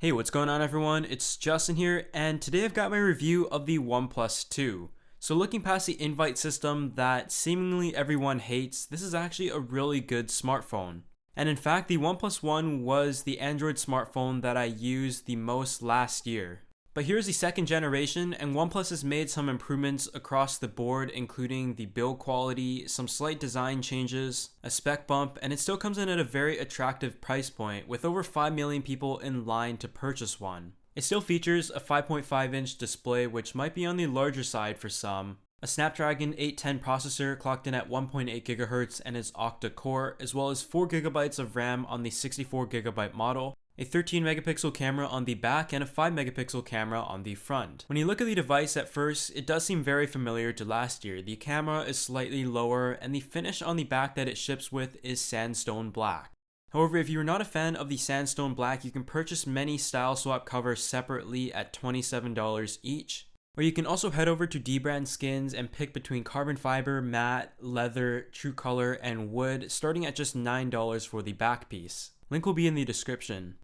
Hey, what's going on everyone? It's Justin here, and today I've got my review of the OnePlus 2. So looking past the invite system that seemingly everyone hates, this is actually a really good smartphone. And in fact, the OnePlus 1 was the Android smartphone that I used the most last year. But here's the second generation, and OnePlus has made some improvements across the board, including the build quality, some slight design changes, a spec bump, and it still comes in at a very attractive price point with over 5 million people in line to purchase one. It still features a 5.5-inch display, which might be on the larger side for some, a Snapdragon 810 processor clocked in at 1.8 GHz and is octa-core, as well as 4 GB of RAM on the 64 GB model, a 13 megapixel camera on the back, and a 5 megapixel camera on the front. When you look at the device at first, it does seem very familiar to last year. The camera is slightly lower, and the finish on the back that it ships with is sandstone black. However, if you're not a fan of the sandstone black, you can purchase many style swap covers separately at $27 each. Or you can also head over to dbrand skins and pick between carbon fiber, matte, leather, true color, and wood, starting at just $9 for the back piece. Link will be in the description.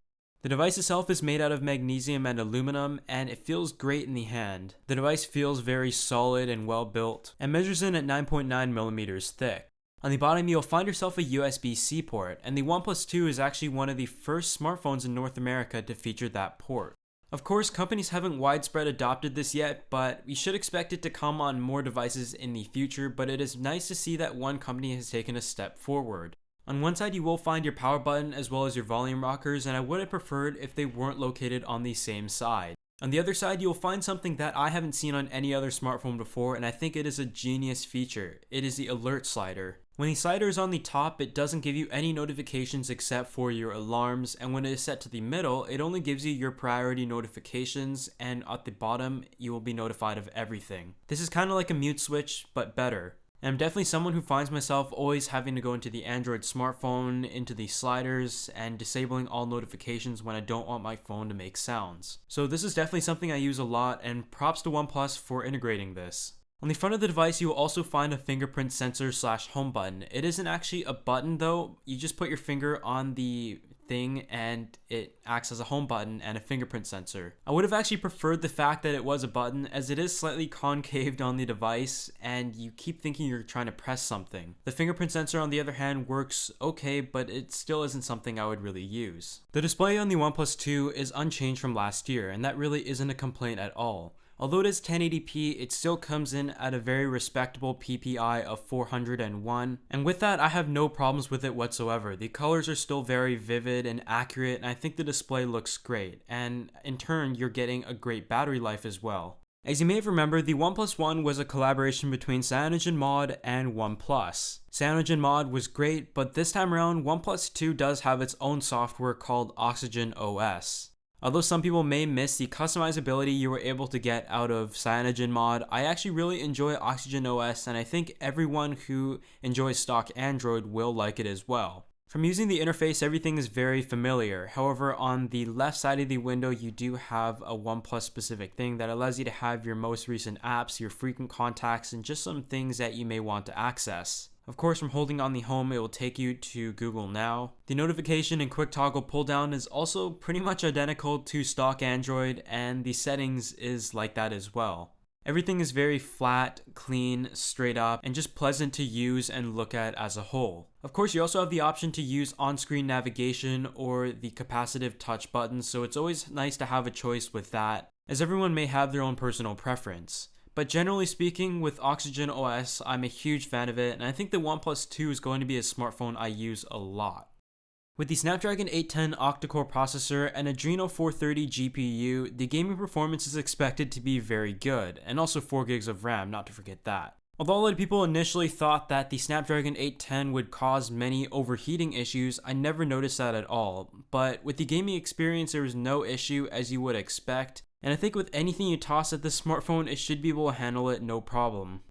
The device itself is made out of magnesium and aluminum, and it feels great in the hand. The device feels very solid and well built, and measures in at 9.9 millimeters thick. On the bottom, you'll find yourself a USB-C port, and the OnePlus 2 is actually one of the first smartphones in North America to feature that port. Of course, companies haven't widespread adopted this yet, but we should expect it to come on more devices in the future, but it is nice to see that one company has taken a step forward. On one side, you will find your power button as well as your volume rockers, and I would have preferred if they weren't located on the same side. On the other side, you'll find something that I haven't seen on any other smartphone before, and I think it is a genius feature. It is the alert slider. When the slider is on the top, it doesn't give you any notifications except for your alarms, and when it is set to the middle, it only gives you your priority notifications, and at the bottom, you will be notified of everything. This is kind of like a mute switch, but better. And I'm definitely someone who finds myself always having to go into the Android smartphone, into the sliders, and disabling all notifications when I don't want my phone to make sounds. So this is definitely something I use a lot, and props to OnePlus for integrating this. On the front of the device, you will also find a fingerprint sensor / home button. It isn't actually a button though. You just put your finger on the thing and it acts as a home button and a fingerprint sensor. I would have actually preferred the fact that it was a button, as it is slightly concaved on the device and you keep thinking you're trying to press something. The fingerprint sensor on the other hand works okay, but it still isn't something I would really use. The display on the OnePlus 2 is unchanged from last year, and that really isn't a complaint at all. Although it is 1080p, it still comes in at a very respectable PPI of 401, and with that I have no problems with it whatsoever. The colors are still very vivid and accurate, and I think the display looks great, and in turn you're getting a great battery life as well. As you may have remembered, the OnePlus 1 was a collaboration between CyanogenMod and OnePlus. CyanogenMod was great, but this time around OnePlus 2 does have its own software called Oxygen OS. Although some people may miss the customizability you were able to get out of CyanogenMod, I actually really enjoy Oxygen OS, and I think everyone who enjoys stock Android will like it as well. From using the interface, everything is very familiar. However, on the left side of the window, you do have a OnePlus specific thing that allows you to have your most recent apps, your frequent contacts, and just some things that you may want to access. Of course, from holding on the home, it will take you to Google Now. The notification and quick toggle pull down is also pretty much identical to stock Android, and the settings is like that as well. Everything is very flat, clean, straight up, and just pleasant to use and look at as a whole. Of course, you also have the option to use on-screen navigation or the capacitive touch button, so it's always nice to have a choice with that, as everyone may have their own personal preference. But generally speaking, with Oxygen OS, I'm a huge fan of it, and I think the OnePlus 2 is going to be a smartphone I use a lot. With the Snapdragon 810 octa-core processor and Adreno 430 GPU, the gaming performance is expected to be very good, and also 4 gigs of RAM, not to forget that. Although a lot of people initially thought that the Snapdragon 810 would cause many overheating issues, I never noticed that at all. But with the gaming experience, there was no issue as you would expect, and I think with anything you toss at this smartphone, it should be able to handle it no problem.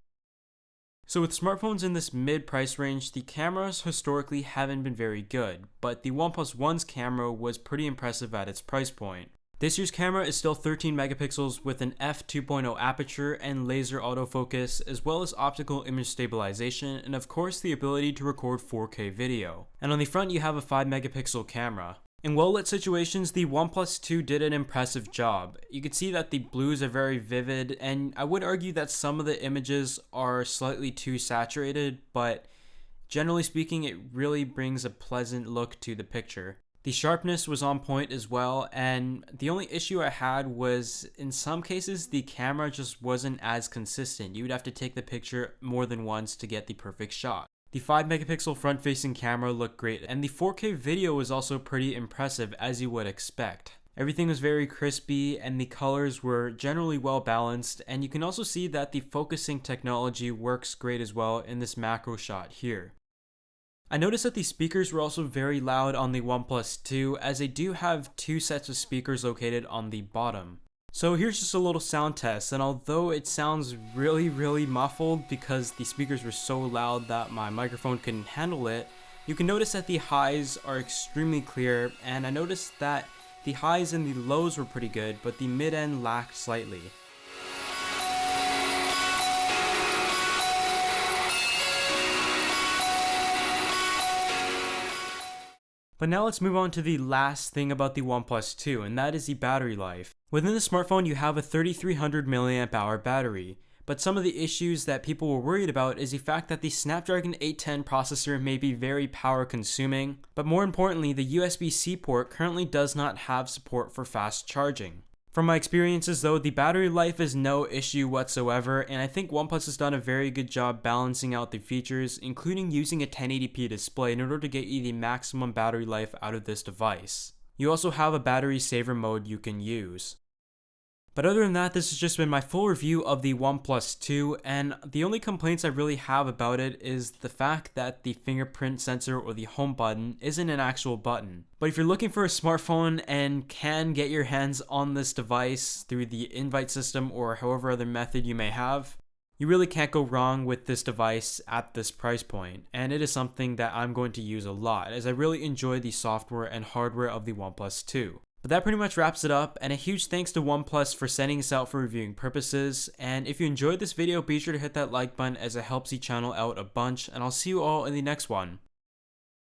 So with smartphones in this mid-price range, the cameras historically haven't been very good, but the OnePlus 1's camera was pretty impressive at its price point. This year's camera is still 13 megapixels with an f2.0 aperture and laser autofocus, as well as optical image stabilization, and of course the ability to record 4K video. And on the front you have a 5 megapixel camera. In well-lit situations, the OnePlus 2 did an impressive job. You can see that the blues are very vivid, and I would argue that some of the images are slightly too saturated, but generally speaking, it really brings a pleasant look to the picture. The sharpness was on point as well, and the only issue I had was in some cases the camera just wasn't as consistent. You would have to take the picture more than once to get the perfect shot. The 5 megapixel front facing camera looked great, and the 4K video was also pretty impressive, as you would expect. Everything was very crispy and the colors were generally well balanced, and you can also see that the focusing technology works great as well in this macro shot here. I noticed that the speakers were also very loud on the OnePlus 2, as they do have 2 sets of speakers located on the bottom. So here's just a little sound test, and although it sounds really muffled because the speakers were so loud that my microphone couldn't handle it, you can notice that the highs are extremely clear, and I noticed that the highs and the lows were pretty good, but the mid-end lacked slightly. But now let's move on to the last thing about the OnePlus 2, and that is the battery life. Within the smartphone, you have a 3300 mAh battery, but some of the issues that people were worried about is the fact that the Snapdragon 810 processor may be very power consuming, but more importantly, the USB-C port currently does not have support for fast charging. From my experiences though, the battery life is no issue whatsoever, and I think OnePlus has done a very good job balancing out the features, including using a 1080p display in order to get you the maximum battery life out of this device. You also have a battery saver mode you can use. But other than that, this has just been my full review of the OnePlus 2, and the only complaints I really have about it is the fact that the fingerprint sensor or the home button isn't an actual button. But if you're looking for a smartphone and can get your hands on this device through the invite system or however other method you may have, you really can't go wrong with this device at this price point, and it is something that I'm going to use a lot as I really enjoy the software and hardware of the OnePlus 2. But that pretty much wraps it up, and a huge thanks to OnePlus for sending this out for reviewing purposes, and if you enjoyed this video, be sure to hit that like button as it helps the channel out a bunch, and I'll see you all in the next one.